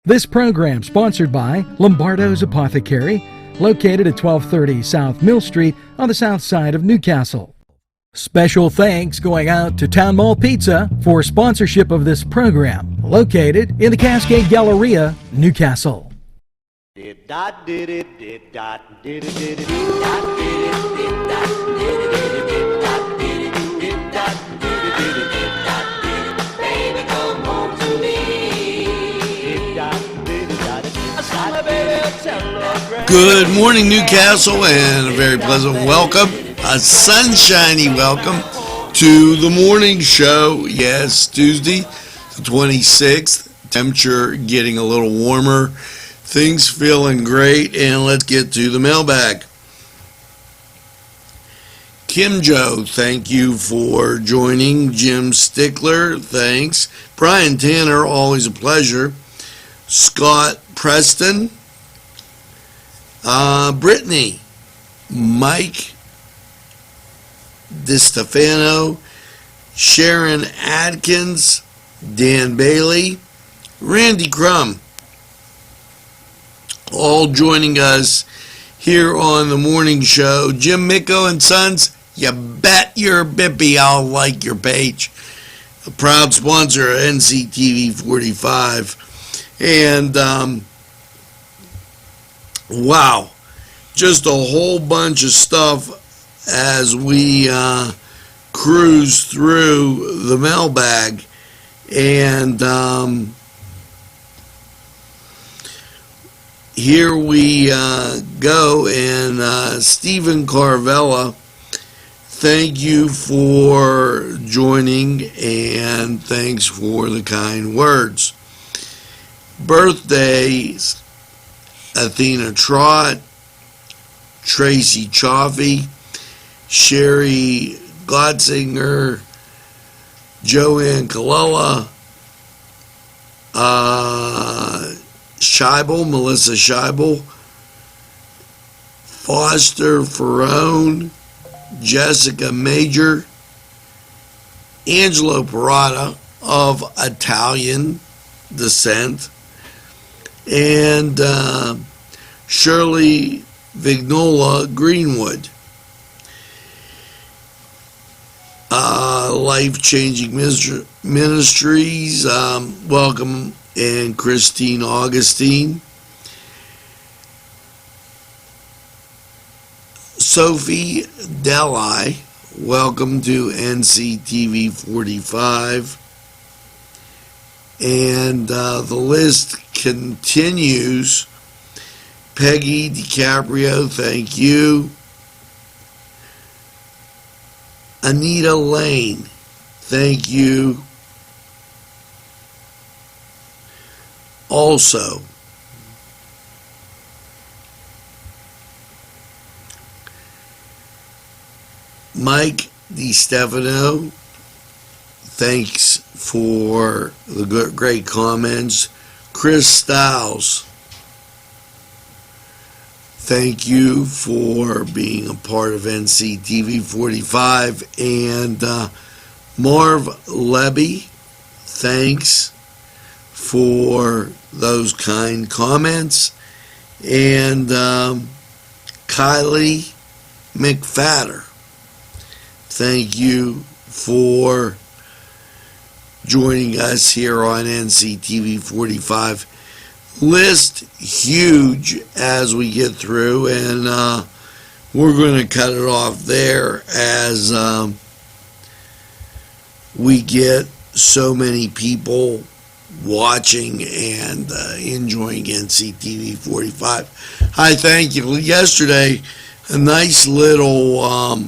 This program sponsored by Lombardo's Apothecary, located at 1230 South Mill Street on the south side of Newcastle. Special thanks going out to Town Mall Pizza for sponsorship of this program, located in the Cascade Galleria, Newcastle. Good morning, Newcastle, and a very pleasant welcome, a sunshiny welcome to the morning show. Yes, Tuesday, the 26th, temperature getting a little warmer, things feeling great, and let's get to the mailbag. Kim Joe, thank you for joining. Jim Stickler, thanks. Brian Tanner, always a pleasure. Scott Preston, Brittany, Mike DiStefano, Sharon Adkins, Dan Bailey, Randy Crum, all joining us here on the morning show. Jim Micko and Sons, you bet your bippy I'll like your page. A proud sponsor of NCTV45. And wow, just a whole bunch of stuff as we cruise through the mailbag. And here we go. And Stephen Carvella, thank you for joining, and thanks for the kind words. Birthdays: Athena Trott, Tracy Chaffee, Sherry Glotzinger, Joanne Colella, Scheibel, Melissa Scheibel, Foster Ferrone, Jessica Major, Angelo Parada of Italian descent, and Shirley Vignola Greenwood. Life Changing Ministries, welcome, and Christine Augustine. Sophie Deli, welcome to NCTV45. And the list continues. Peggy DiCaprio, thank you. Anita Lane, thank you. Also, Mike DiStefano, thanks for the great comments. Chris Stiles, thank you for being a part of NCTV45. And Marv Levy, thanks for those kind comments. And Kylie McFadder, thank you for joining us here on NCTV45. List huge as we get through, and we're going to cut it off there as we get so many people watching and enjoying NCTV45. Hi, thank you. Yesterday, a nice little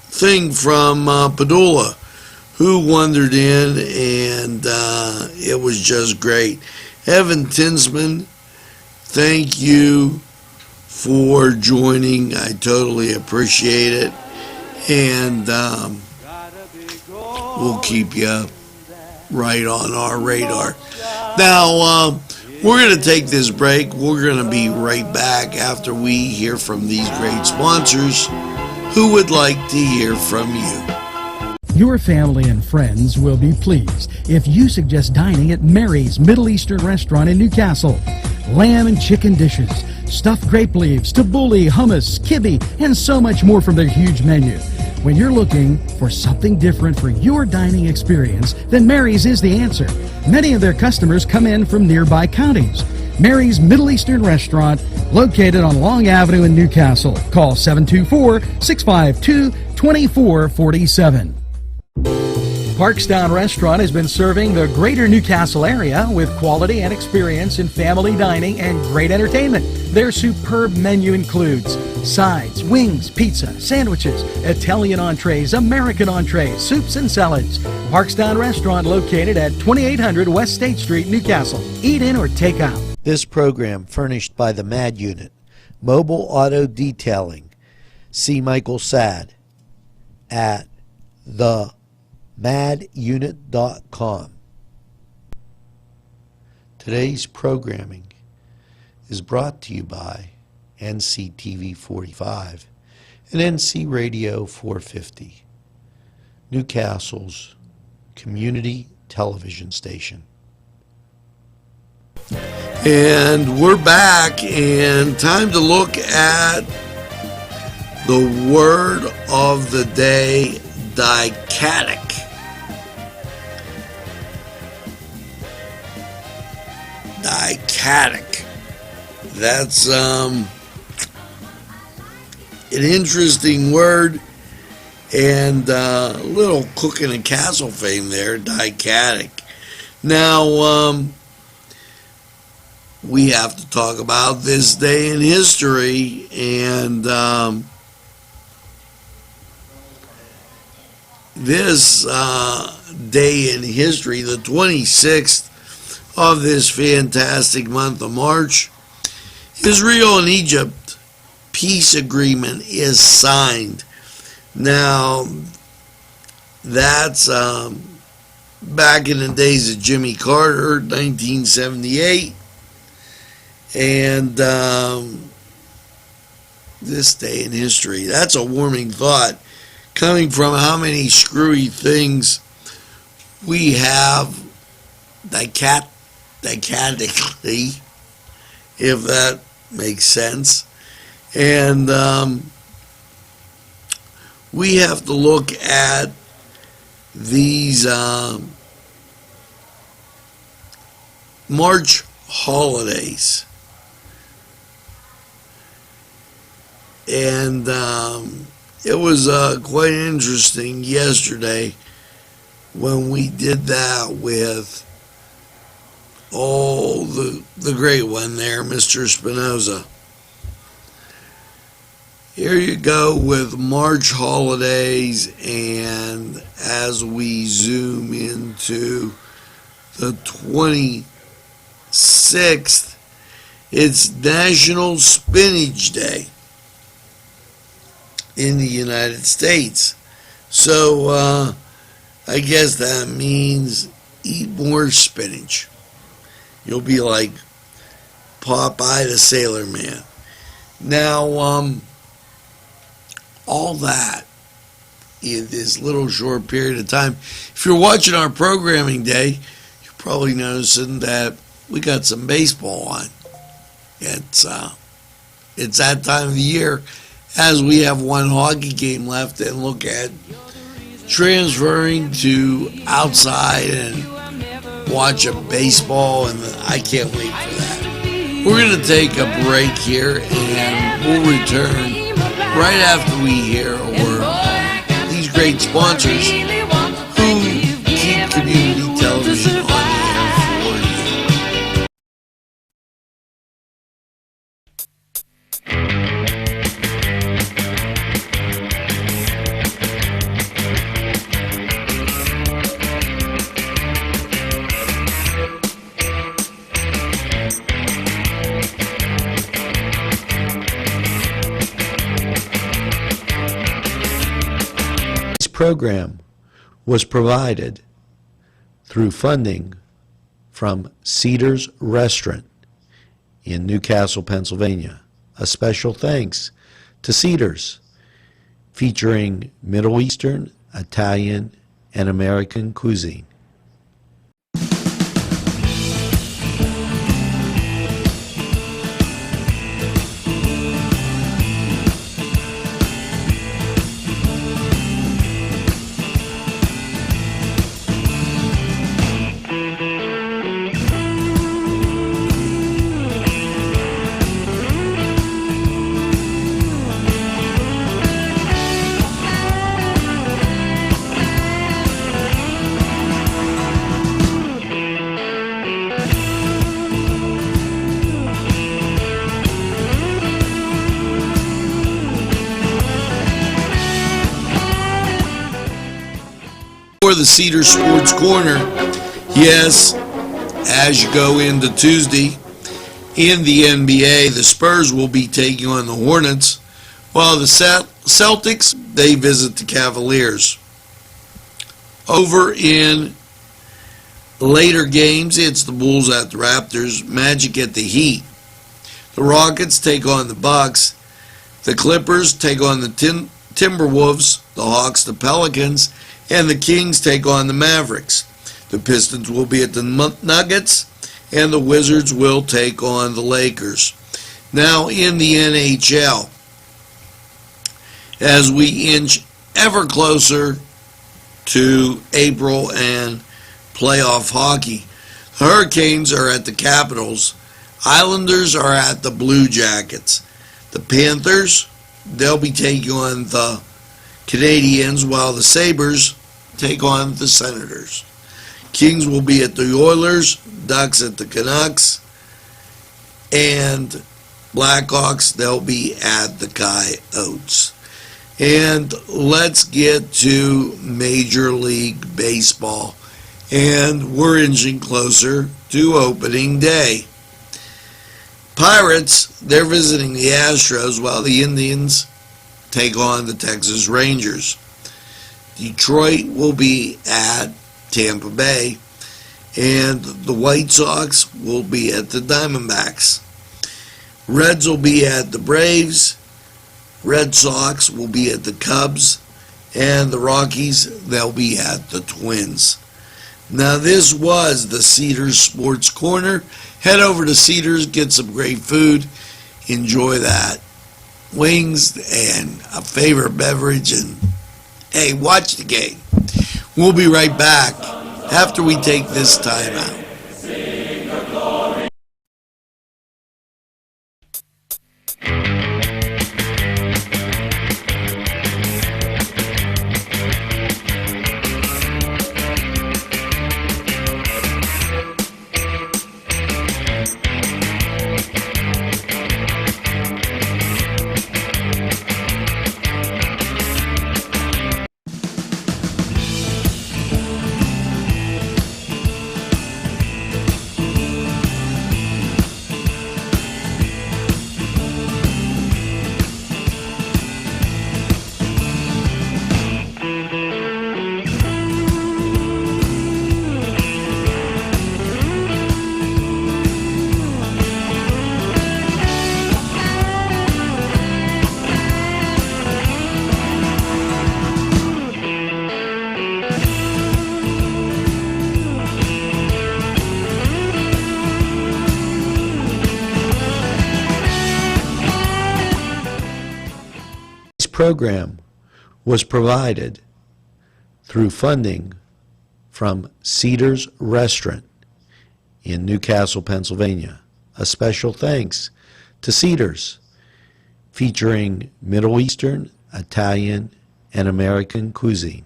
thing from Padula, who wandered in, and it was just great. Evan Tinsman, thank you for joining. I totally appreciate it, and we'll keep you right on our radar. Now, we're going to take this break. We're going to be right back after we hear from these great sponsors who would like to hear from you. Your family and friends will be pleased if you suggest dining at Mary's Middle Eastern Restaurant in Newcastle. Lamb and chicken dishes, stuffed grape leaves, tabbouleh, hummus, kibbe, and so much more from their huge menu. When you're looking for something different for your dining experience, then Mary's is the answer. Many of their customers come in from nearby counties. Mary's Middle Eastern Restaurant, located on Long Avenue in Newcastle. Call 724-652-2447. Parkstown Restaurant has been serving the greater Newcastle area with quality and experience in family dining and great entertainment. Their superb menu includes sides, wings, pizza, sandwiches, Italian entrees, American entrees, soups and salads. Parkstown Restaurant located at 2800 West State Street, Newcastle. Eat in or take out. This program furnished by the MAD Unit, Mobile Auto Detailing. See Michael Sad at themadunit.com. Today's programming is brought to you by NCTV45 and NC Radio 450, Newcastle's community television station. And we're back, and time to look at the word of the day, dichotic. Dichotic. That's an interesting word, and a little cooking and castle fame there, dichotic. Now, we have to talk about this day in history, and this day in history, the 26th of this fantastic month of March, Israel and Egypt peace agreement is signed. Now, that's back in the days of Jimmy Carter, 1978. And this day in history, that's a warming thought, coming from how many screwy things we have dichotically, if that makes sense. And we have to look at these March holidays. And it was quite interesting yesterday when we did that with the great one there, Mr. Spinoza. Here you go with March holidays, and as we zoom into the 26th, it's National Spinach Day in the United States. So I guess that means eat more spinach. You'll be like Popeye the Sailor Man. Now, all that in this little short period of time. If you're watching our programming day, you're probably noticing that we got some baseball on. It's that time of the year, as we have one hockey game left and look at transferring to outside and watch a baseball, and I can't wait for that. We're going to take a break here, and we'll return right after we hear these great sponsors who keep community television on the air for you. Program was provided through funding from Cedars Restaurant in Newcastle, Pennsylvania. A special thanks to Cedars, featuring Middle Eastern, Italian, and American cuisine. For the Cedar Sports Corner, yes, as you go into Tuesday, in the NBA, the Spurs will be taking on the Hornets, while the Celtics, they visit the Cavaliers. Over in later games, it's the Bulls at the Raptors, Magic at the Heat. The Rockets take on the Bucks. The Clippers take on the Timberwolves, the Hawks, the Pelicans, and the Kings take on the Mavericks. The Pistons will be at the Nuggets, and the Wizards will take on the Lakers. Now in the NHL, as we inch ever closer to April and playoff hockey, the Hurricanes are at the Capitals. Islanders are at the Blue Jackets. The Panthers, they'll be taking on the Canadiens, while the Sabres take on the Senators. Kings will be at the Oilers, Ducks at the Canucks, and Blackhawks, they'll be at the Coyotes. And let's get to Major League Baseball. And we're inching closer to opening day. Pirates, they're visiting the Astros, while the Indians take on the Texas Rangers. Detroit will be at Tampa Bay, and the White Sox will be at the Diamondbacks. Reds will be at the Braves, Red Sox will be at the Cubs, and the Rockies, they'll be at the Twins. Now this was the Cedars Sports Corner. Head over to Cedars, get some great food, enjoy that. Wings and a favorite beverage, and hey, watch the game. We'll be right back after we take this time out. Program was provided through funding from Cedars Restaurant in Newcastle, Pennsylvania. A special thanks to Cedars, featuring Middle Eastern, Italian, and American cuisine.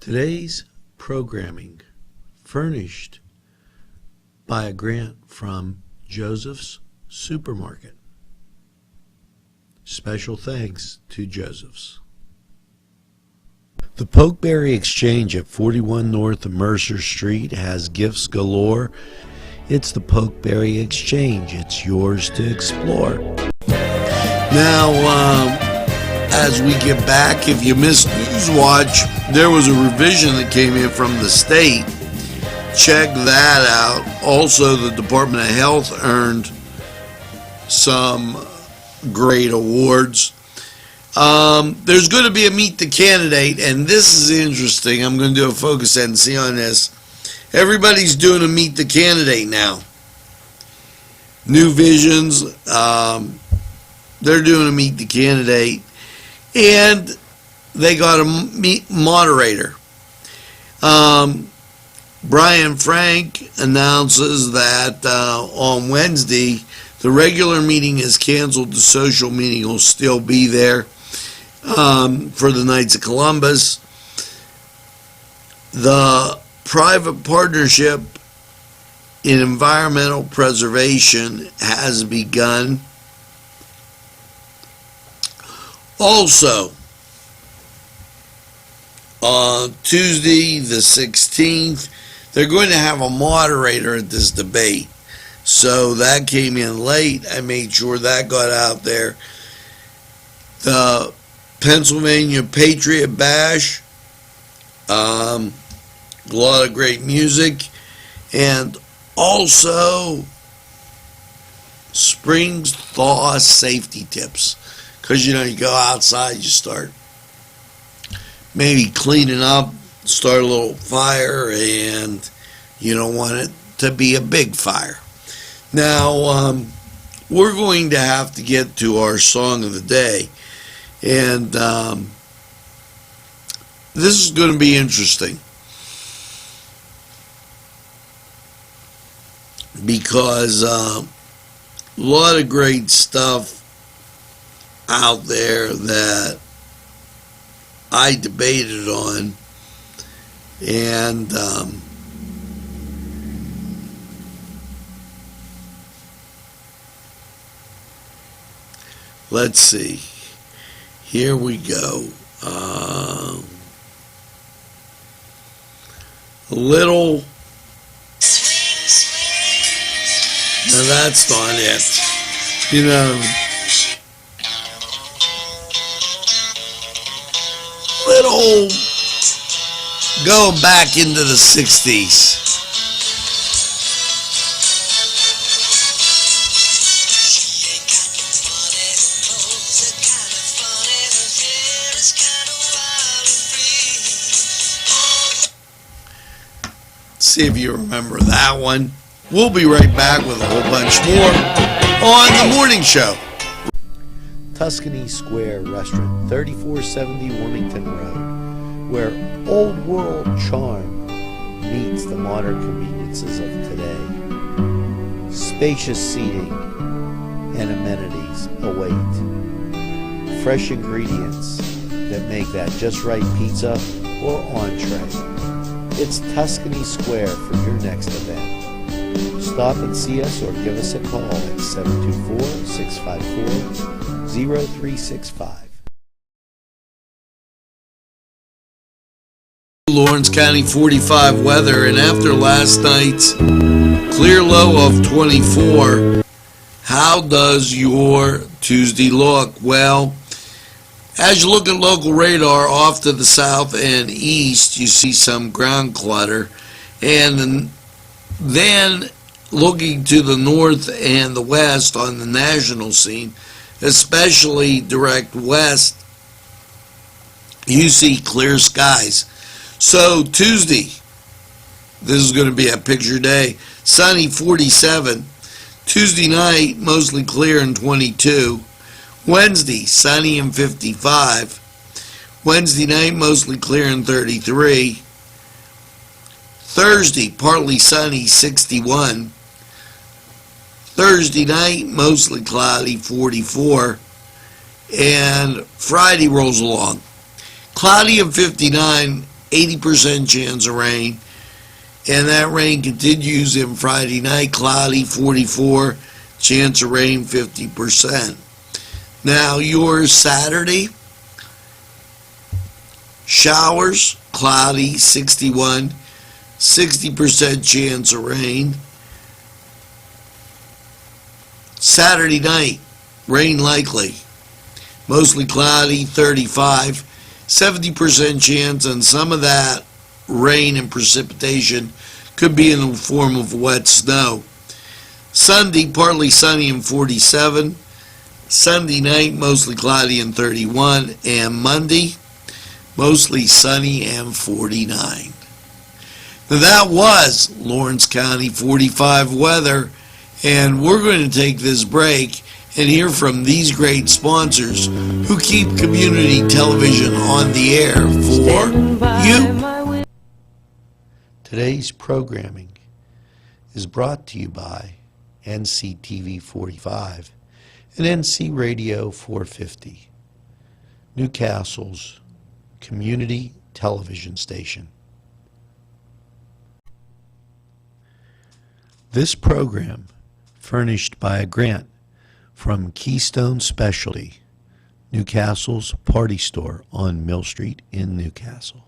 Today's programming furnished by a grant from Joseph's Supermarket. Special thanks to Joseph's. The Pokeberry Exchange at 41 North Mercer Street has gifts galore. It's the Pokeberry Exchange. It's yours to explore. Now, as we get back, if you missed Newswatch, there was a revision that came in from the state. Check that out. Also, the Department of Health earned some great awards. There's going to be a Meet the Candidate, and this is interesting. I'm going to do a focus NC on this. Everybody's doing a Meet the Candidate now. New Visions, they're doing a Meet the Candidate, and they got a moderator. Brian Frank announces that on Wednesday, the regular meeting is canceled. The social meeting will still be there for the Knights of Columbus. The private partnership in environmental preservation has begun. Also, on Tuesday the 16th, they're going to have a moderator at this debate. So that came in late. I made sure that got out there. The Pennsylvania Patriot Bash, a lot of great music, and also Springs Thaw safety tips. Because, you go outside, you start maybe cleaning up, start a little fire, and you don't want it to be a big fire. Now, we're going to have to get to our song of the day, and this is going to be interesting because a lot of great stuff out there that I debated on, and let's see. Here we go. A little. Now that's not it. Little going back into the 60s. See if you remember that one. We'll be right back with a whole bunch more on the morning show. Tuscany Square Restaurant, 3470 Wilmington Road, where old world charm meets the modern conveniences of today. Spacious seating and amenities await. Fresh ingredients that make that just right pizza or entree. It's Tuscany Square for your next event. Stop and see us or give us a call at 724-654-0365. Lawrence County 45 weather, and after last night's clear low of 24, how does your Tuesday look? Well, as you look at local radar off to the south and east, you see some ground clutter, and then looking to the north and the west on the national scene, especially direct west, you see clear skies. So Tuesday, this is going to be a picture day. Sunny 47. Tuesday night, mostly clear and 22. Wednesday, sunny and 55. Wednesday night, mostly clear and 33. Thursday, partly sunny, 61. Thursday night, mostly cloudy, 44. And Friday rolls along. Cloudy and 59, 80% chance of rain. And that rain continues in Friday night, cloudy, 44, chance of rain, 50%. Now, your Saturday, showers, cloudy, 61, 60% chance of rain. Saturday night, rain likely, mostly cloudy, 35, 70% chance, and some of that rain and precipitation could be in the form of wet snow. Sunday, partly sunny and 47. Sunday night, mostly cloudy and 31. And Monday, mostly sunny and 49. Now that was Lawrence County 45 weather. And we're going to take this break and hear from these great sponsors who keep community television on the air for you. Today's programming is brought to you by NCTV45 and NC Radio 450, Newcastle's community television station. This program furnished by a grant from Keystone Specialty, Newcastle's party store on Mill Street in Newcastle.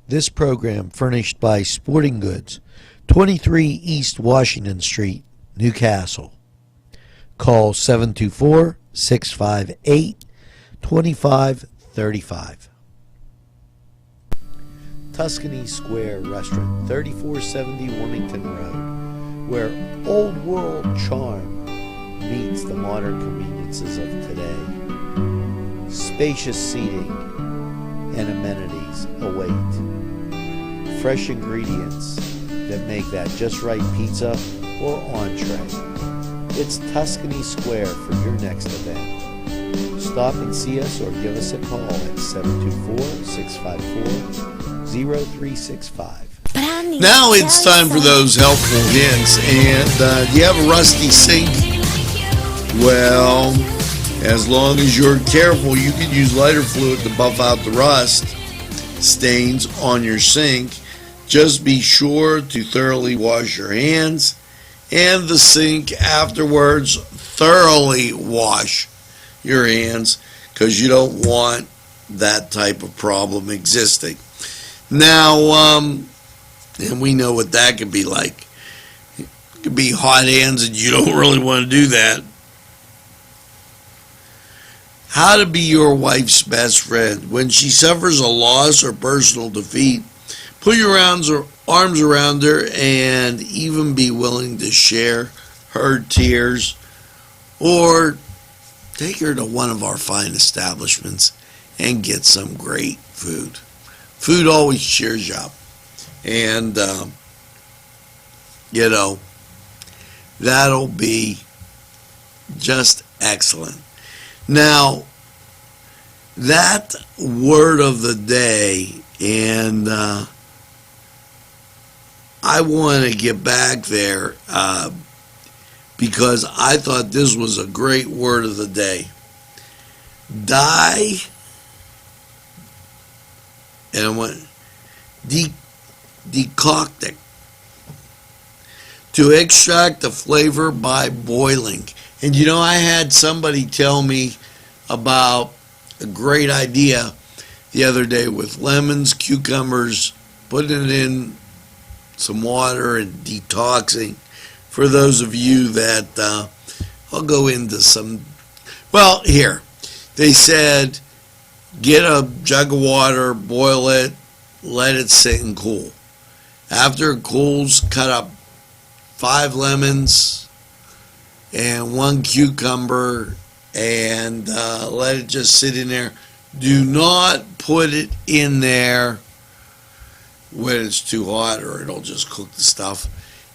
This program furnished by Sporting Goods, 23 East Washington Street, Newcastle. Call 724-658-2535. Tuscany Square Restaurant, 3470 Wilmington Road, where old world charm meets the modern conveniences of today. Spacious seating and amenities await. Fresh ingredients that make that just right pizza or entree. It's Tuscany Square for your next event. Stop and see us or give us a call at 724-654-0365. Now it's time for those helpful hints. And do you have a rusty sink? Well, as long as you're careful, you can use lighter fluid to buff out the rust stains on your sink. Just be sure to thoroughly wash your hands and the sink afterwards. Thoroughly wash your hands because you don't want that type of problem existing. Now, and we know what that could be like. It could be hot hands and you don't really want to do that. How to be your wife's best friend. When she suffers a loss or personal defeat, put your arms around her and even be willing to share her tears, or take her to one of our fine establishments and get some great food. Food always cheers you up. And, that'll be just excellent. Now, that word of the day, and I want to get back there because I thought this was a great word of the day. And I went decoctic. To extract the flavor by boiling. And I had somebody tell me about a great idea the other day with lemons, cucumbers, putting it in some water and detoxing. For those of you that, I'll go into some, well, here, they said, get a jug of water, boil it, let it sit and cool. After it cools, cut up 5 lemons and 1 cucumber and let it just sit in there. Do not put it in there when it's too hot or it'll just cook the stuff.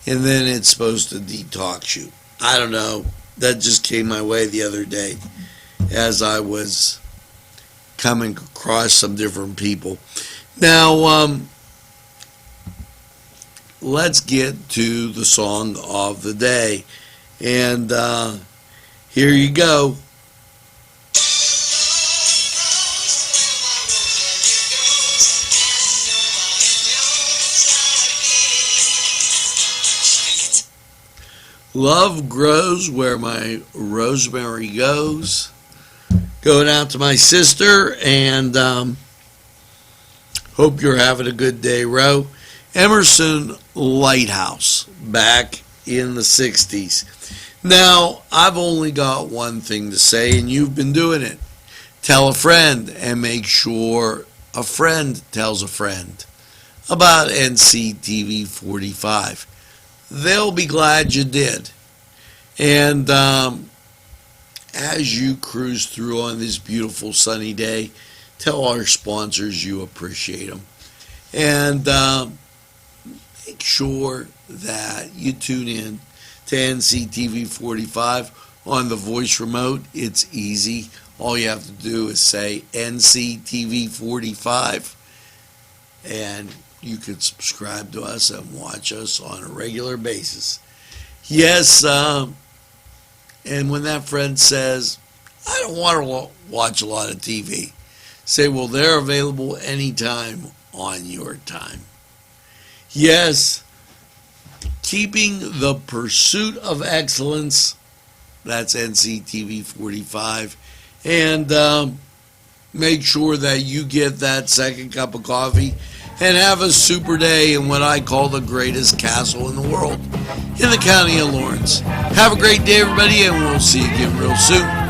And then it's supposed to detox you. I don't know. That just came my way the other day as I was coming across some different people. Now, let's get to the song of the day. And here you go. Love grows where my rosemary goes. Going out to my sister, and hope you're having a good day, Ro. Emerson Lighthouse, back in the 60s. Now, I've only got one thing to say, and you've been doing it. Tell a friend, and make sure a friend tells a friend about NCTV45. They'll be glad you did. And as you cruise through on this beautiful sunny day, tell our sponsors you appreciate them. And make sure that you tune in to NCTV45 on the voice remote. It's easy. All you have to do is say NCTV45, and you can subscribe to us and watch us on a regular basis. Yes, and when that friend says, I don't want to watch a lot of TV, say, well, they're available anytime on your time. Yes, keeping the pursuit of excellence, that's NCTV 45, and make sure that you get that second cup of coffee and have a super day in what I call the greatest castle in the world, in the county of Lawrence. Have a great day, everybody, and we'll see you again real soon.